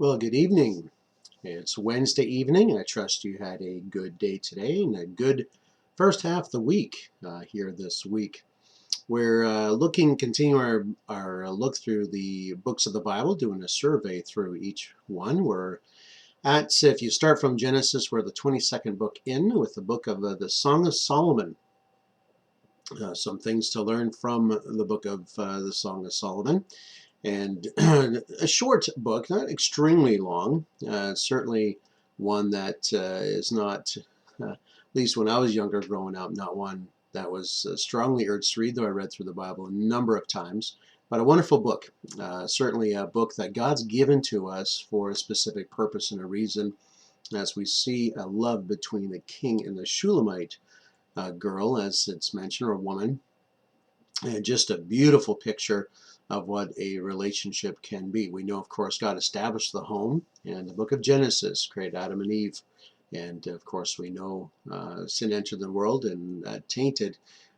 Well, good evening. It's Wednesday evening, and I trust you had a good day today and a good first half of the week here this week. We're continue our look through the books of the Bible, doing a survey through each one. If you start from Genesis, we're the 22nd book in with the book of the Song of Solomon. Some things to learn from the book of the Song of Solomon. And a short book, not extremely long, certainly one that is not, at least when I was younger growing up, not one that was strongly urged to read, though I read through the Bible a number of times. But a wonderful book, certainly a book that God's given to us for a specific purpose and a reason, as we see a love between the king and the Shulamite girl, as it's mentioned, or woman, and just a beautiful picture of what a relationship can be. We know, of course, God established the home, and the book of Genesis created Adam and Eve. And of course, we know sin entered the world and tainted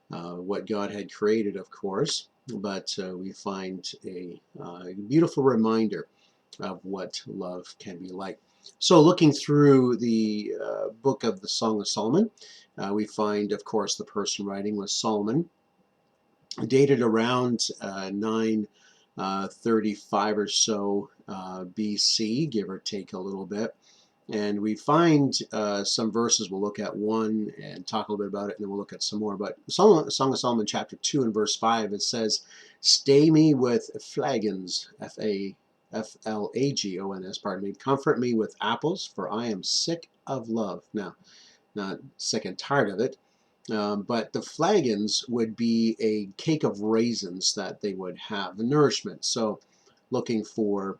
what God had created, of course. But we find a beautiful reminder of what love can be like. So, looking through the book of the Song of Solomon, we find, of course, the person writing was Solomon, dated around 935 or so BC, give or take a little bit. And we find some verses. We'll look at one and talk a little bit about it, and then we'll look at some more. But Song of Solomon, chapter 2 and verse 5, it says, "Stay me with flagons, Flagons, pardon me. Comfort me with apples, for I am sick of love." Now, not sick and tired of it, but the flagons would be a cake of raisins that they would have, the nourishment. So looking for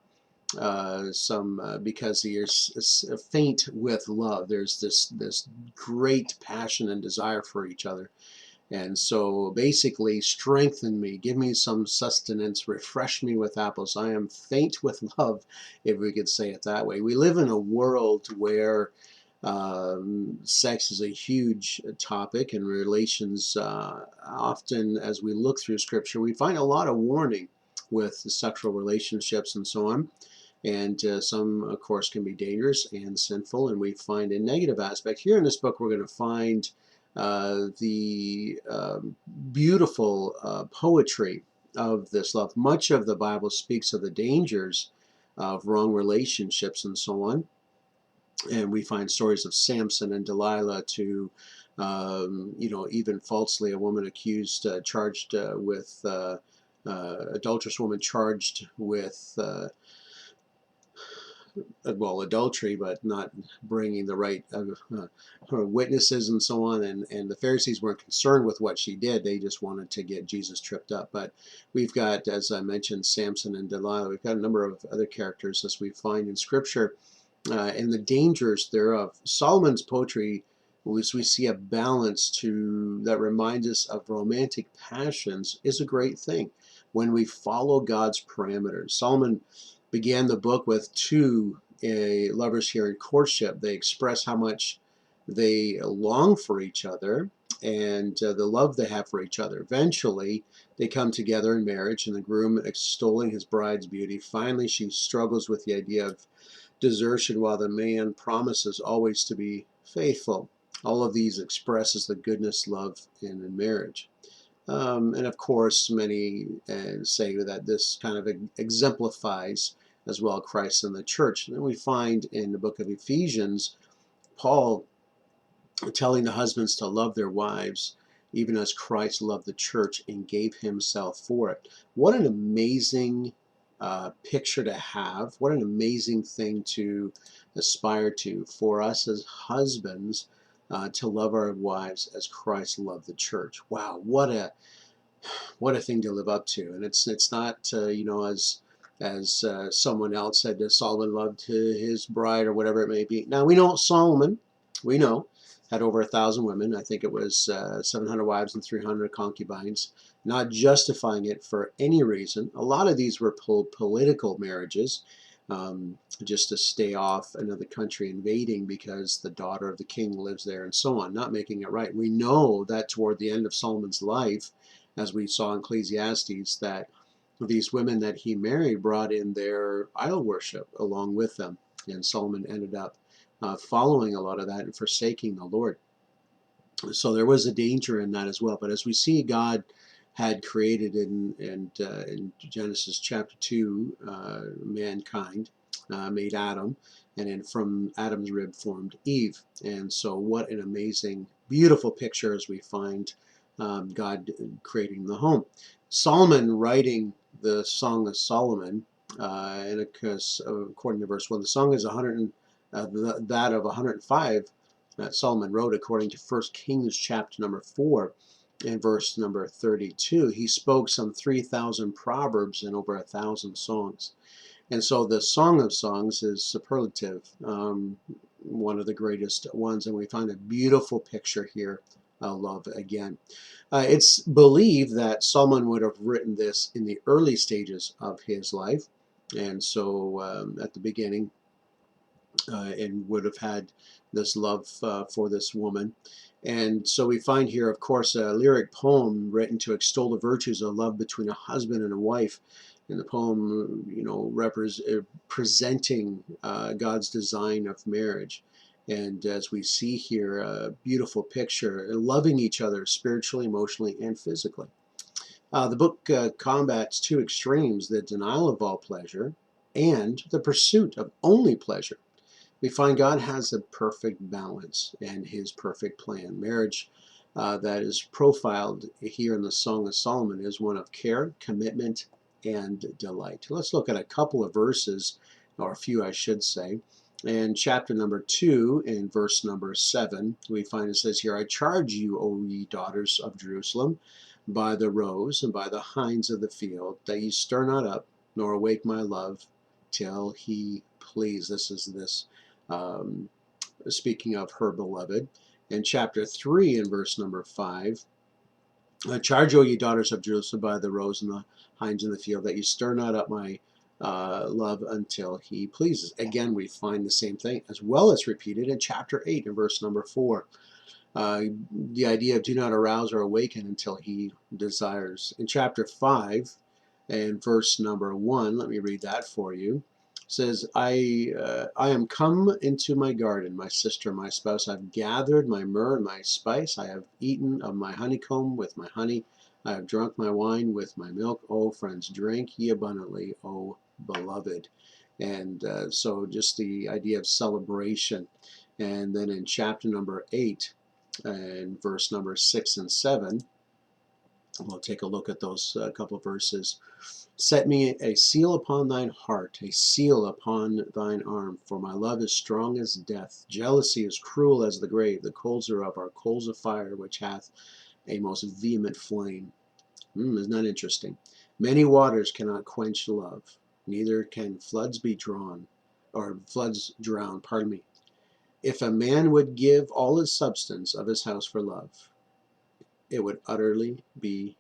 because you're faint with love. There's this great passion and desire for each other. And so basically, strengthen me, give me some sustenance, refresh me with apples. I am faint with love, if we could say it that way. We live in a world where sex is a huge topic, and relations, often as we look through Scripture, we find a lot of warning with sexual relationships and so on. And some, of course, can be dangerous and sinful, and we find a negative aspect. Here in this book, we're going to find the beautiful poetry of this love. Much of the Bible speaks of the dangers of wrong relationships and so on. And we find stories of Samson and Delilah to, even falsely a woman accused, charged with, adulterous woman charged with, adultery, but not bringing the right witnesses and so on. And the Pharisees weren't concerned with what she did. They just wanted to get Jesus tripped up. But we've got, as I mentioned, Samson and Delilah. We've got a number of other characters as we find in Scripture, and the dangers thereof. Solomon's poetry, as we see a balance to that reminds us of romantic passions, is a great thing when we follow God's parameters. Solomon began the book with two lovers here in courtship. They express how much they long for each other and the love they have for each other. Eventually, they come together in marriage, and the groom extolling his bride's beauty. Finally, she struggles with the idea of desertion while the man promises always to be faithful. All of these expresses the goodness, love, in marriage. And of course, many say that this kind of exemplifies as well Christ and the church. And then we find in the book of Ephesians, Paul telling the husbands to love their wives, even as Christ loved the church and gave himself for it. What an amazing picture to have. What an amazing thing to aspire to for us as husbands, to love our wives as Christ loved the church. Wow, what a thing to live up to. And it's not as someone else said that Solomon loved his bride or whatever it may be. Now we know Solomon, we know, had over 1,000 women. I think it was 700 wives and 300 concubines, not justifying it for any reason. A lot of these were political marriages, just to stay off another country invading because the daughter of the king lives there and so on, not making it right. We know that toward the end of Solomon's life, as we saw in Ecclesiastes, that these women that he married brought in their idol worship along with them, and Solomon ended up following a lot of that and forsaking the Lord. So there was a danger in that as well. But as we see, God had created in Genesis chapter 2 mankind, made Adam, and then from Adam's rib formed Eve. And so what an amazing, beautiful picture as we find God creating the home. Solomon writing the Song of Solomon, and according to verse 1, the song is 100, that of 105 that Solomon wrote according to 1 Kings chapter number 4 and verse number 32. He spoke some 3,000 proverbs and over 1,000 songs. And so the Song of Songs is superlative, one of the greatest ones, and we find a beautiful picture here of love again. It's believed that Solomon would have written this in the early stages of his life, and so at the beginning, and would have had this love for this woman. And so we find here, of course, a lyric poem written to extol the virtues of love between a husband and a wife. And the poem, presenting God's design of marriage. And as we see here, a beautiful picture, loving each other spiritually, emotionally, and physically. The book combats two extremes: the denial of all pleasure and the pursuit of only pleasure. We find God has a perfect balance and his perfect plan. Marriage that is profiled here in the Song of Solomon is one of care, commitment, and delight. Let's look at a couple of verses, or a few I should say. In chapter number 2, in verse number 7, we find it says here, I charge you, O ye daughters of Jerusalem, by the roes and by the hinds of the field, that ye stir not up, nor awake my love, till he please. This is speaking of her beloved. In chapter 3, in verse number 5, charge, O ye daughters of Jerusalem, by the roes and the hinds in the field, that you stir not up my love until he pleases. Again, we find the same thing, as well as repeated in chapter 8, in verse number 4. The idea of do not arouse or awaken until he desires. In chapter 5, and verse number 1, let me read that for you. Says, I am come into my garden, my sister, my spouse. I've gathered my myrrh and my spice. I have eaten of my honeycomb with my honey. I have drunk my wine with my milk. O friends, drink ye abundantly, O beloved. And so just the idea of celebration. And then in chapter number 8, and verse number 6 and 7, we'll take a look at those couple of verses. Set me a seal upon thine heart, a seal upon thine arm, for my love is strong as death. Jealousy is cruel as the grave. The coals thereof are coals of fire, which hath a most vehement flame. Isn't that interesting? Many waters cannot quench love, neither can floods be drawn, or floods drown, pardon me. If a man would give all his substance of his house for love, it would utterly be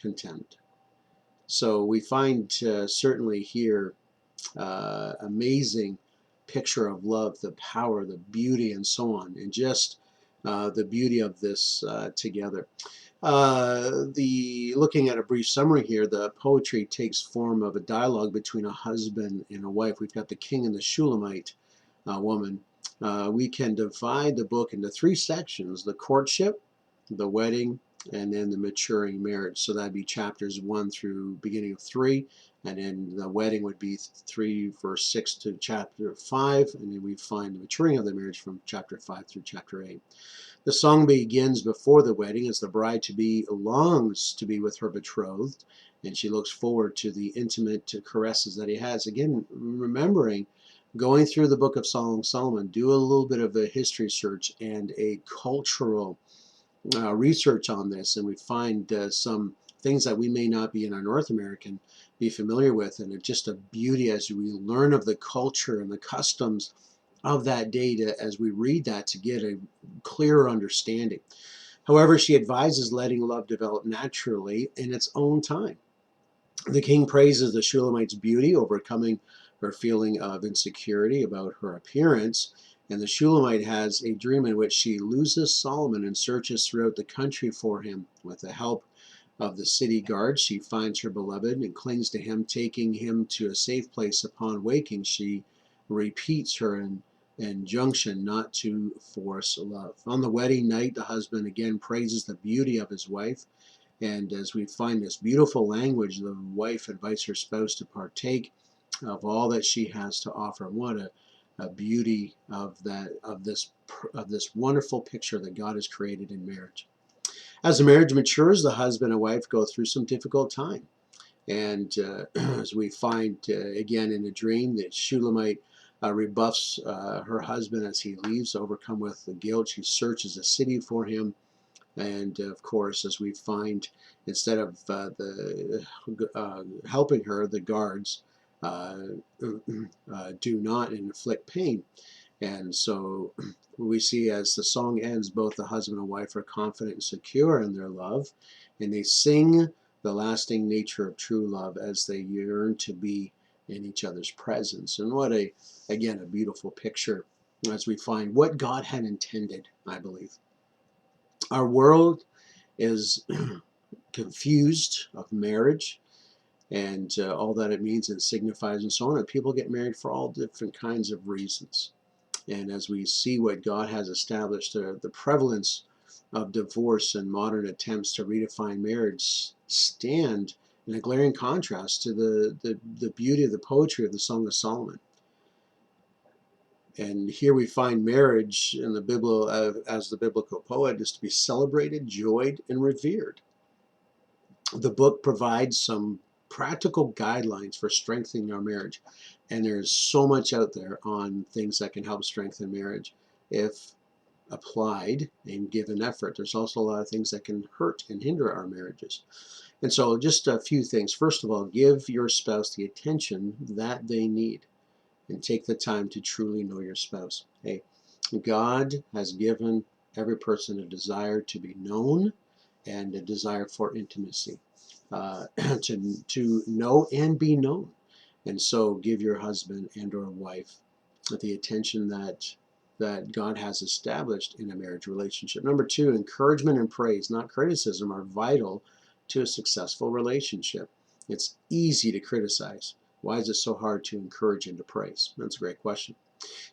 contemned. So we find certainly here amazing picture of love, the power, the beauty, and so on, and just the beauty of this together. Looking at a brief summary here, the poetry takes form of a dialogue between a husband and a wife. We've got the king and the Shulamite woman. We can divide the book into 3 sections: the courtship, the wedding, and then the maturing marriage. So that'd be chapters 1 through beginning of 3, and then the wedding would be 3 verse 6 to chapter 5, and then we find the maturing of the marriage from chapter 5 through chapter 8. The song begins before the wedding as the bride-to-be longs to be with her betrothed, and she looks forward to the intimate caresses that he has. Again, remembering, going through the book of Solomon, do a little bit of a history search and a cultural research on this, and we find some things that we may not be in our North American be familiar with, and it's just a beauty as we learn of the culture and the customs of that day as we read that to get a clearer understanding. However, she advises letting love develop naturally in its own time. The king praises the Shulamite's beauty, overcoming her feeling of insecurity about her appearance, and the Shulamite has a dream in which she loses Solomon and searches throughout the country for him with the help of the city guard, she finds her beloved and clings to him, taking him to a safe place. Upon waking, she repeats her injunction not to force love. On the wedding night, the husband again praises the beauty of his wife. And as we find this beautiful language, the wife invites her spouse to partake of all that she has to offer. What a beauty of this wonderful picture that God has created in marriage. As the marriage matures, the husband and wife go through some difficult time. And as we find again in a dream, that Shulamite rebuffs her husband as he leaves, overcome with the guilt. She searches the city for him. And of course, as we find, instead of helping her, the guards do not inflict pain. And so we see as the song ends, both the husband and wife are confident and secure in their love, and they sing the lasting nature of true love as they yearn to be in each other's presence. And what again, a beautiful picture as we find what God had intended, I believe. Our world is confused of marriage and all that it means and signifies and so on. And people get married for all different kinds of reasons. And as we see what God has established, the prevalence of divorce and modern attempts to redefine marriage stand in a glaring contrast to the beauty of the poetry of the Song of Solomon. And here we find marriage in the Bible as the biblical poet is to be celebrated, joyed, and revered. The book provides some practical guidelines for strengthening our marriage. And there's so much out there on things that can help strengthen marriage if applied and given effort. There's also a lot of things that can hurt and hinder our marriages. And so just a few things. First of all, give your spouse the attention that they need and take the time to truly know your spouse. Hey, God has given every person a desire to be known and a desire for intimacy, to know and be known. And so give your husband and or wife the attention that God has established in a marriage relationship. Number two, encouragement and praise, not criticism, are vital to a successful relationship. It's easy to criticize. Why is it so hard to encourage and to praise? That's a great question.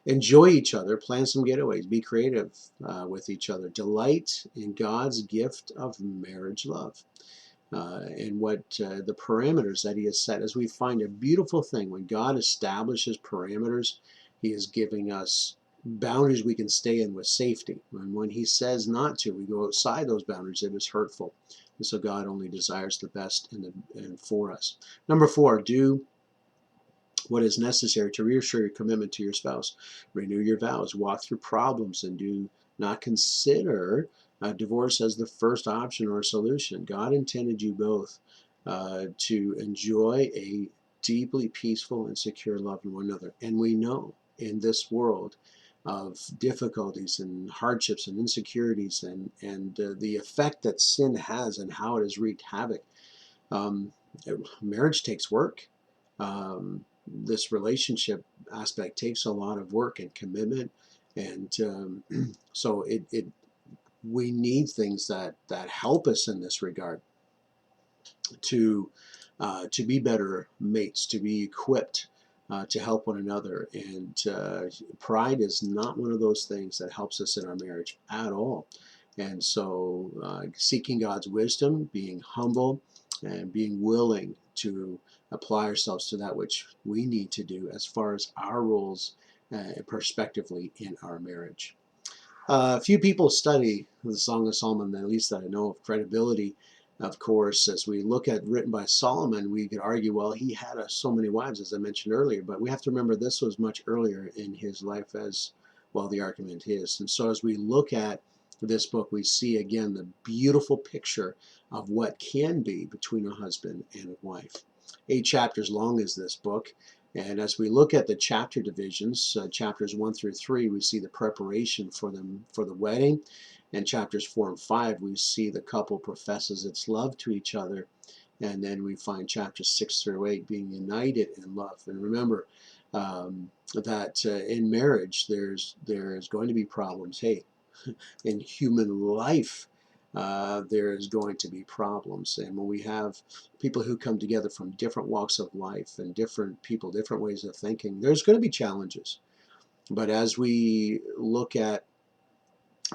Enjoy each other, plan some getaways, be creative with each other. Delight in God's gift of marriage love and what the parameters that He has set. As we find a beautiful thing, when God establishes parameters, He is giving us boundaries we can stay in with safety. And when He says not to, we go outside those boundaries, it is hurtful. And so God only desires the best and for us. Number four, do what is necessary to reassure your commitment to your spouse. Renew your vows, walk through problems, and do not consider divorce as the first option or solution. God intended you both to enjoy a deeply peaceful and secure love in one another. And we know in this world of difficulties and hardships and insecurities and the effect that sin has and how it has wreaked havoc. Um, Marriage takes work. This relationship aspect takes a lot of work and commitment, and so we need things that help us in this regard to be better mates, to be equipped to help one another. And pride is not one of those things that helps us in our marriage at all. And so seeking God's wisdom, being humble, and being willing to apply ourselves to that which we need to do as far as our roles prospectively in our marriage. Few people study the Song of Solomon, at least that I know of. Credibility, of course, as we look at written by Solomon, we could argue, well, he had so many wives, as I mentioned earlier, but we have to remember this was much earlier in his life as well, the argument is. And so as we look at this book, we see again the beautiful picture of what can be between a husband and a wife. 8 chapters long is this book. And as we look at the chapter divisions, chapters 1 through 3, we see the preparation for the wedding. And chapters 4 and 5, we see the couple professes its love to each other. And then we find chapters 6 through 8 being united in love. And remember that in marriage, there's going to be problems. Hey, in human life, there is going to be problems. And when we have people who come together from different walks of life and different people, different ways of thinking, there's going to be challenges. But as we look at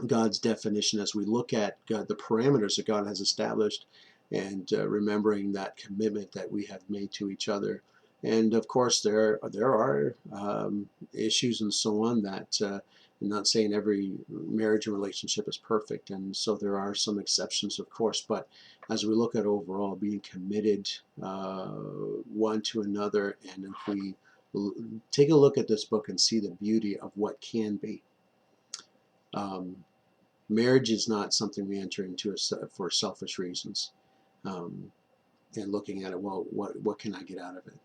God's definition, as we look at God, the parameters that God has established, and remembering that commitment that we have made to each other. And of course, there are issues and so on that I'm not saying every marriage and relationship is perfect, and so there are some exceptions, of course. But as we look at overall being committed one to another, and if we take a look at this book and see the beauty of what can be. Um, Marriage is not something we enter into for selfish reasons, um, and looking at it, well, what can I get out of it?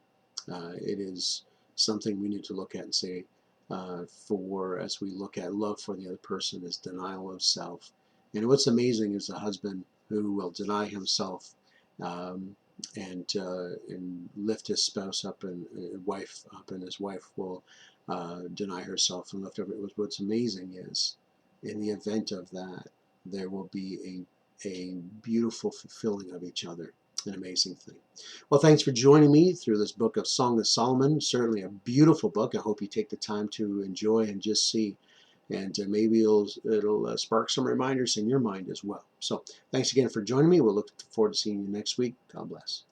It is something we need to look at and say, for as we look at love for the other person is denial of self. And what's amazing is a husband who will deny himself, um, and lift his spouse up and wife up, and his wife will deny herself and lift up. What's amazing is, in the event of that, there will be a beautiful fulfilling of each other. An amazing thing. Well, thanks for joining me through this book of Song of Solomon. Certainly a beautiful book. I hope you take the time to enjoy and just see. And maybe it'll spark some reminders in your mind as well. So thanks again for joining me. We'll look forward to seeing you next week. God bless.